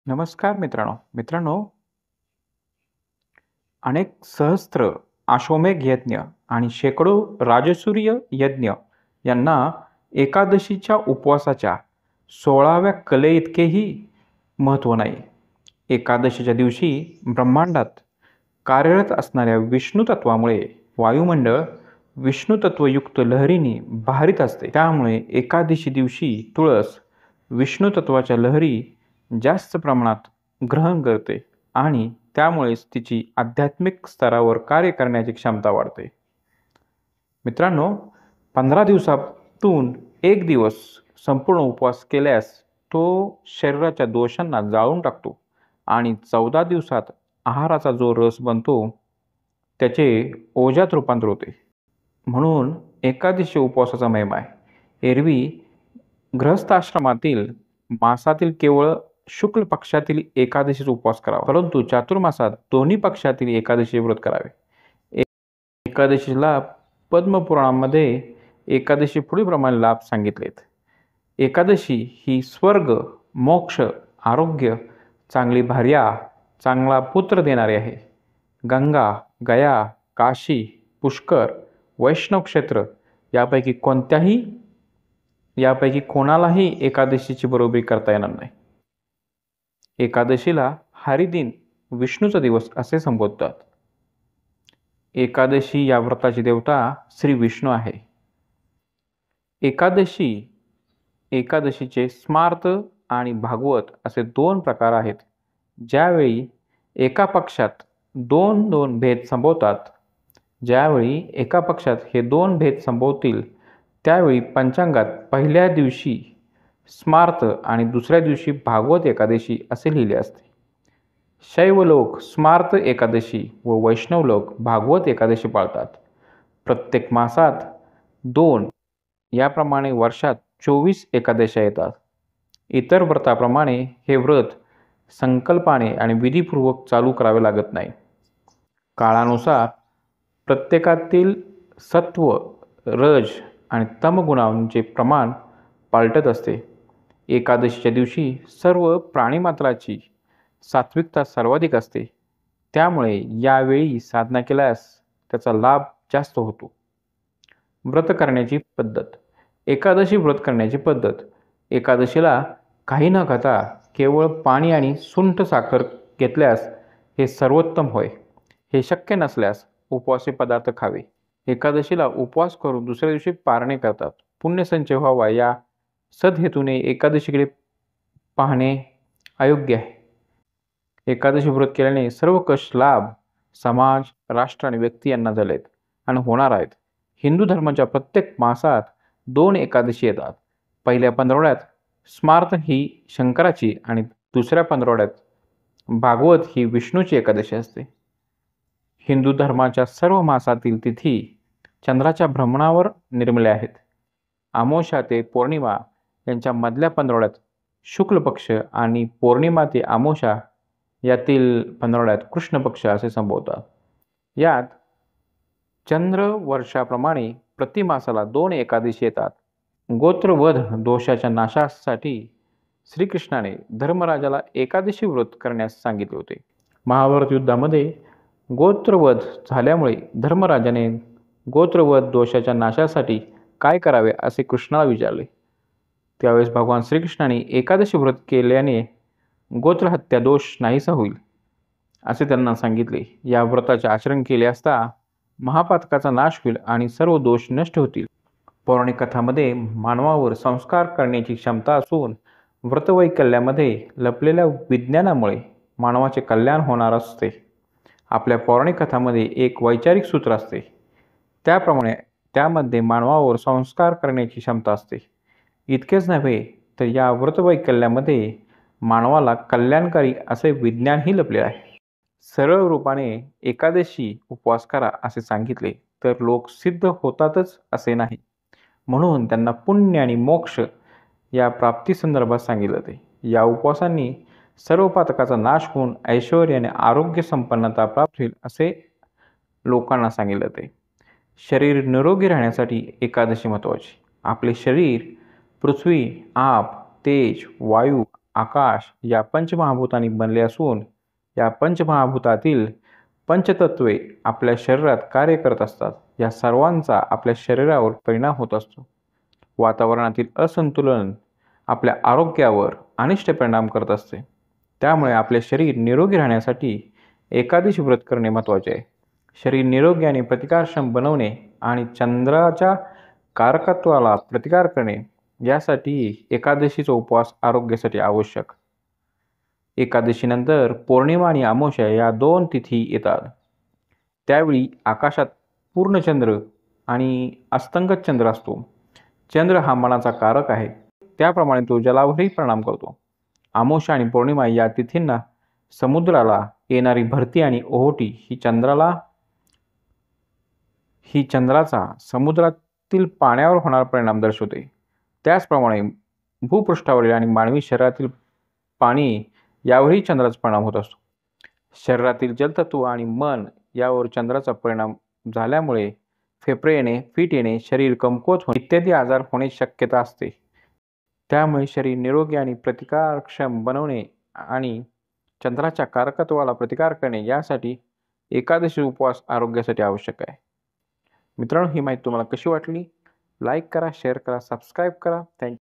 नमस्कार मित्रांनो. मित्रांनो, अनेक सहस्त्र अश्वमेध यज्ञ आणि शेकडो राजसूय यज्ञ यांना एकादशीच्या उपवासाच्या 16व्या कलेइतकेही महत्त्व नाही. एकादशीच्या दिवशी ब्रह्मांडात कार्यरत असणाऱ्या विष्णू तत्वामुळे वायुमंडळ विष्णू तत्वयुक्त लहरींनी भारित असते. त्यामुळे एकादशी दिवशी तुळस विष्णू तत्वाच्या लहरी जास्त प्रमाणात ग्रहण करते आणि त्यामुळेच तिची आध्यात्मिक स्तरावर कार्य करण्याची क्षमता वाढते. मित्रांनो, 15 दिवसातून 1 दिवस संपूर्ण उपवास केल्यास तो शरीराच्या दोषांना जाळून टाकतो आणि 14 दिवसात आहाराचा जो रस बनतो त्याचे ओझ्यात रूपांतर होते. म्हणून एकादशी उपवासाचा महिमा आहे. एरवी गृहस्थाश्रमातील मासातील केवळ शुक्ल पक्षातील एकादशीचा उपवास करावा, परंतु चातुर्मासात दोन्ही पक्षातील एकादशी व्रत करावे. एकादशीला पद्मपुराणामध्ये एकादशी पुढीलप्रमाणे लाभ सांगितलेत. एकादशी ही स्वर्ग, मोक्ष, आरोग्य, चांगली भार्या, चांगला पुत्र देणारी आहे. गंगा, गया, काशी, पुष्कर, वैष्णव क्षेत्र यापैकी कोणालाही एकादशीची बरोबरी करता येणार नाही. एकादशीला हरिदिन, विष्णूचा दिवस असे संबोधतात. एकादशी या व्रताची देवता श्री विष्णू आहे. एकादशीचे स्मार्त आणि भागवत असे 2 प्रकार आहेत. ज्यावेळी एका पक्षात दोन भेद संबोधतात, ज्यावेळी एका पक्षात हे 2 भेद संबोधतील त्यावेळी पंचांगात पहिल्या दिवशी स्मार्त आणि दुसऱ्या दिवशी भागवत एकादशी असे लिहिले असते. शैव लोक स्मार्त एकादशी व वैष्णव लोक भागवत एकादशी पाळतात. प्रत्येक मासात 2 याप्रमाणे वर्षात 24 एकादशा येतात. इतर व्रताप्रमाणे हे व्रत संकल्पाने आणि विधीपूर्वक चालू करावे लागत नाही. काळानुसार प्रत्येकातील सत्व, रज आणि तमगुणांचे प्रमाण पालटत असते. एकादशीच्या दिवशी सर्व प्राणीमात्राची सात्विकता सर्वाधिक असते. त्यामुळे यावेळी साधना केल्यास त्याचा लाभ जास्त होतो. व्रत करण्याची पद्धत. एकादशी व्रत करण्याची पद्धत. एकादशीला काही न खाता केवळ पाणी आणि सुंठ साखर घेतल्यास हे सर्वोत्तम होय. हे शक्य नसल्यास उपवासी पदार्थ खावे. एकादशीला उपवास करून दुसऱ्या दिवशी पारणे करतात. पुण्यसंचय व्हावा या सदहेतूने एकादशीकडे पाहणे अयोग्य आहे. एकादशी व्रत केल्याने सर्व कष्ट लाभ समाज, राष्ट्र आणि व्यक्ती यांना झालेत आणि होणार आहेत. हिंदू धर्माच्या प्रत्येक मासात 2 एकादशी येतात. पहिल्या पंधरवड्यात स्मार्त ही शंकराची आणि दुसऱ्या पंधरवड्यात भागवत ही विष्णूची एकादशी असते. हिंदू धर्माच्या सर्व मासातील तिथी चंद्राच्या भ्रमणावर निर्मिल्या आहेत. अमावस्या ते पौर्णिमा यांच्या मधल्या पंधरवड्यात शुक्ल पक्ष आणि पौर्णिमा ते अमावस्या यातील पंधरवड्यात कृष्ण पक्ष असे संबोधतात. यात चंद्र वर्षाप्रमाणे प्रति मासाला 2 एकादशी येतात. गोत्रवध दोषाच्या नाशासाठी श्रीकृष्णाने धर्मराजाला एकादशी व्रत करण्यास सांगितले होते. महाभारत युद्धामध्ये गोत्रवध झाल्यामुळे धर्मराजाने गोत्रवध दोषाच्या नाशासाठी काय करावे असे कृष्णाला विचारले. त्यावेळेस भगवान श्रीकृष्णाने एकादशी व्रत केल्याने गोत्रहत्या दोष नाहीसा होईल असे त्यांना सांगितले. या व्रताचे आचरण केले असता महापातकाचा नाश होईल आणि सर्व दोष नष्ट होतील. पौराणिक कथांमध्ये मानवावर संस्कार करण्याची क्षमता असून व्रतवैकल्यामध्ये लपलेल्या विज्ञानामुळे मानवाचे कल्याण होणार असते. आपल्या पौराणिक कथांमध्ये एक वैचारिक सूत्र असते. त्याप्रमाणे त्यामध्ये मानवावर संस्कार करण्याची क्षमता असते. इतकेच नव्हे तर या व्रतवैकल्यामध्ये मानवाला कल्याणकारी असे विज्ञानही लपले आहे. सरळ रूपाने एकादशी उपवास करा असे सांगितले तर लोक सिद्ध होतातच असे नाही. म्हणून त्यांना पुण्य आणि मोक्ष या प्राप्तीसंदर्भात सांगितले ते. या उपवासांनी सर्व पातकाचा नाश होऊन ऐश्वर्य आणि आरोग्य संपन्नता प्राप्त होईल असे लोकांना सांगितले ते. शरीर निरोगी राहण्यासाठी एकादशी महत्त्वाची. आपले शरीर पृथ्वी, आप, तेज, वायू, आकाश या पंचमहाभूतांनी बनले असून या पंचमहाभूतातील पंचतत्वे आपल्या शरीरात कार्य करत असतात. या सर्वांचा आपल्या शरीरावर परिणाम होत असतो. वातावरणातील असंतुलन आपल्या आरोग्यावर अनिष्ट परिणाम करत असते. त्यामुळे आपले शरीर निरोगी राहण्यासाठी एकादशी व्रत करणे महत्त्वाचे आहे. शरीर निरोगी आणि प्रतिकारक्षम बनवणे आणि चंद्राच्या कारकत्वाला प्रतिकार करणे यासाठी एकादशीचा उपवास आरोग्यासाठी आवश्यक. एकादशीनंतर पौर्णिमा आणि अमावस्या या 2 तिथी येतात. त्यावेळी आकाशात पूर्ण चंद्र आणि अस्तंगत चंद्र असतो. चंद्र हा मनाचा कारक आहे, त्याप्रमाणे तो जलावरही परिणाम करतो. अमावस्या आणि पौर्णिमा या तिथींना समुद्राला येणारी भरती आणि ओहोटी ही चंद्राचा समुद्रातील पाण्यावर होणारा परिणाम दर्शवते. त्याचप्रमाणे भूपृष्ठावरील आणि मानवी शरीरातील पाणी यावरही चंद्राचा परिणाम होत असतो. शरीरातील जलतत्व आणि मन यावर चंद्राचा परिणाम झाल्यामुळे फेफरे येणे, फिट येणे, शरीर कमकुवत होणे इत्यादी आजार होण्याची शक्यता असते. त्यामुळे शरीर निरोगी आणि प्रतिकारक्षम बनवणे आणि चंद्राच्या कारकत्वाला प्रतिकार करणे यासाठी एकादशी उपवास आरोग्यासाठी आवश्यक आहे. मित्रांनो, ही माहिती तुम्हाला कशी वाटली? लाईक करा, शेअर करा, सबस्क्राईब करा. थँक्यू.